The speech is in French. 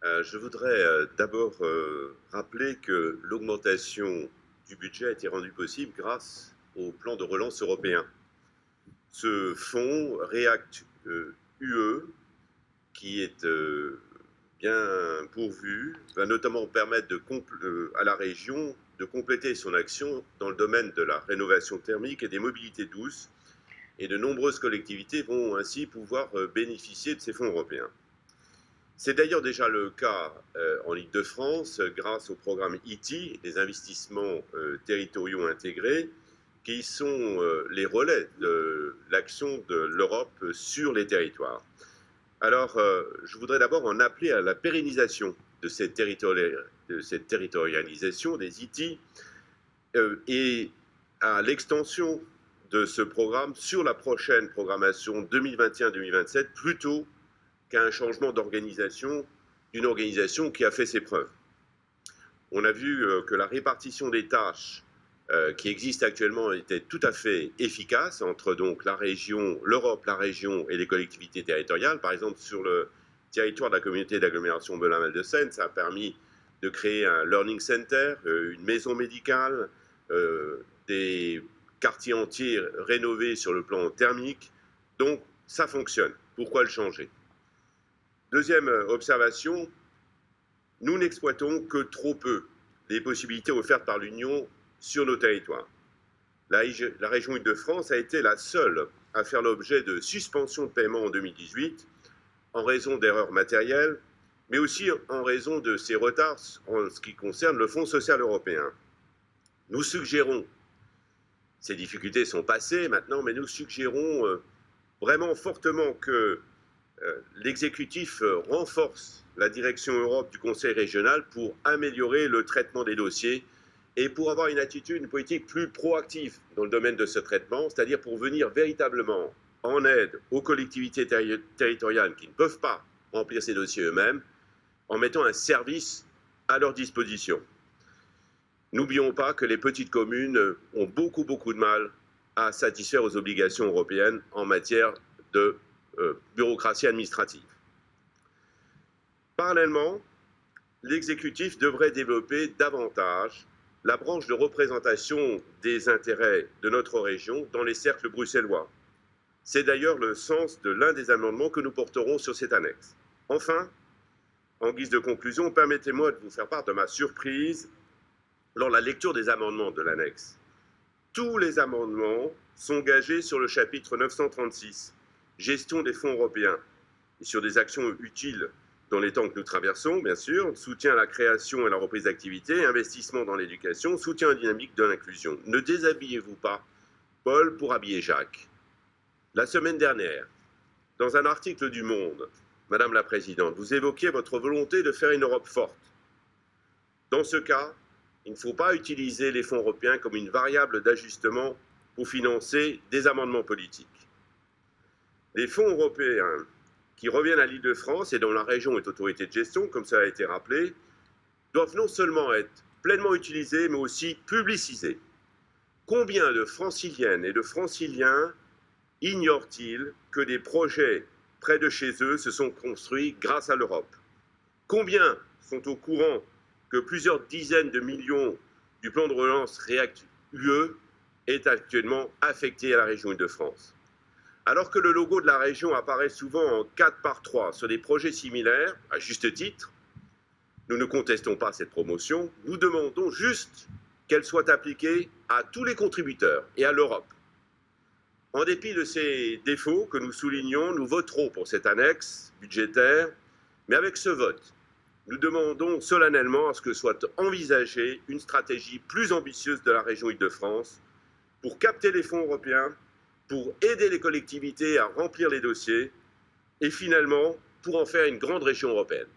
Je voudrais d'abord rappeler que l'augmentation du budget a été rendue possible grâce au plan de relance européen. Ce fonds REACT-UE, qui est bien pourvu, va notamment permettre à la région de compléter son action dans le domaine de la rénovation thermique et des mobilités douces, et de nombreuses collectivités vont ainsi pouvoir bénéficier de ces fonds européens. C'est d'ailleurs déjà le cas en Île-de-France grâce au programme ITI, des investissements territoriaux intégrés, qui sont les relais de l'action de l'Europe sur les territoires. Alors, je voudrais d'abord en appeler à la pérennisation de cette territorialisation des ITI et à l'extension de ce programme sur la prochaine programmation 2021-2027, plutôt qu'à un changement d'organisation, d'une organisation qui a fait ses preuves. On a vu que la répartition des tâches qui existe actuellement était tout à fait efficace entre donc la région, l'Europe, la région et les collectivités territoriales. Par exemple, sur le territoire de la communauté d'agglomération Belin-Val de Seine, ça a permis de créer un learning center, une maison médicale, des quartiers entiers rénovés sur le plan thermique. Donc, ça fonctionne. Pourquoi le changer? Deuxième observation, nous n'exploitons que trop peu les possibilités offertes par l'Union sur nos territoires. La région Île-de-France a été la seule à faire l'objet de suspensions de paiement en 2018 en raison d'erreurs matérielles, mais aussi en raison de ces retards en ce qui concerne le Fonds social européen. Nous suggérons, ces difficultés sont passées maintenant, mais nous suggérons vraiment fortement que l'exécutif renforce la direction Europe du Conseil régional pour améliorer le traitement des dossiers et pour avoir une attitude, une politique plus proactive dans le domaine de ce traitement, c'est-à-dire pour venir véritablement en aide aux collectivités territoriales qui ne peuvent pas remplir ces dossiers eux-mêmes, en mettant un service à leur disposition. N'oublions pas que les petites communes ont beaucoup de mal à satisfaire aux obligations européennes en matière de bureaucratie administrative. Parallèlement, l'exécutif devrait développer davantage la branche de représentation des intérêts de notre région dans les cercles bruxellois. C'est d'ailleurs le sens de l'un des amendements que nous porterons sur cette annexe. Enfin, en guise de conclusion, permettez-moi de vous faire part de ma surprise lors de la lecture des amendements de l'annexe. Tous les amendements sont gagés sur le chapitre 936, gestion des fonds européens, et sur des actions utiles dans les temps que nous traversons, bien sûr, soutien à la création et la reprise d'activité, investissement dans l'éducation, soutien dynamique de l'inclusion. Ne déshabillez-vous pas, Paul, pour habiller Jacques. La semaine dernière, dans un article du Monde, Madame la Présidente, vous évoquiez votre volonté de faire une Europe forte. Dans ce cas, il ne faut pas utiliser les fonds européens comme une variable d'ajustement pour financer des amendements politiques. Les fonds européens qui reviennent à l'Île-de-France et dont la région est autorité de gestion, comme ça a été rappelé, doivent non seulement être pleinement utilisés, mais aussi publicisés. Combien de franciliennes et de franciliens ignorent-ils que des projets près de chez eux se sont construits grâce à l'Europe? Combien sont au courant que plusieurs dizaines de millions du plan de relance REACT-UE est actuellement affecté à la région Île-de-France? Alors que le logo de la région apparaît souvent en 4x3 sur des projets similaires, à juste titre, nous ne contestons pas cette promotion, nous demandons juste qu'elle soit appliquée à tous les contributeurs et à l'Europe. En dépit de ces défauts que nous soulignons, nous voterons pour cette annexe budgétaire, mais avec ce vote, nous demandons solennellement à ce que soit envisagée une stratégie plus ambitieuse de la région Île-de-France pour capter les fonds européens, pour aider les collectivités à remplir les dossiers et finalement pour en faire une grande région européenne.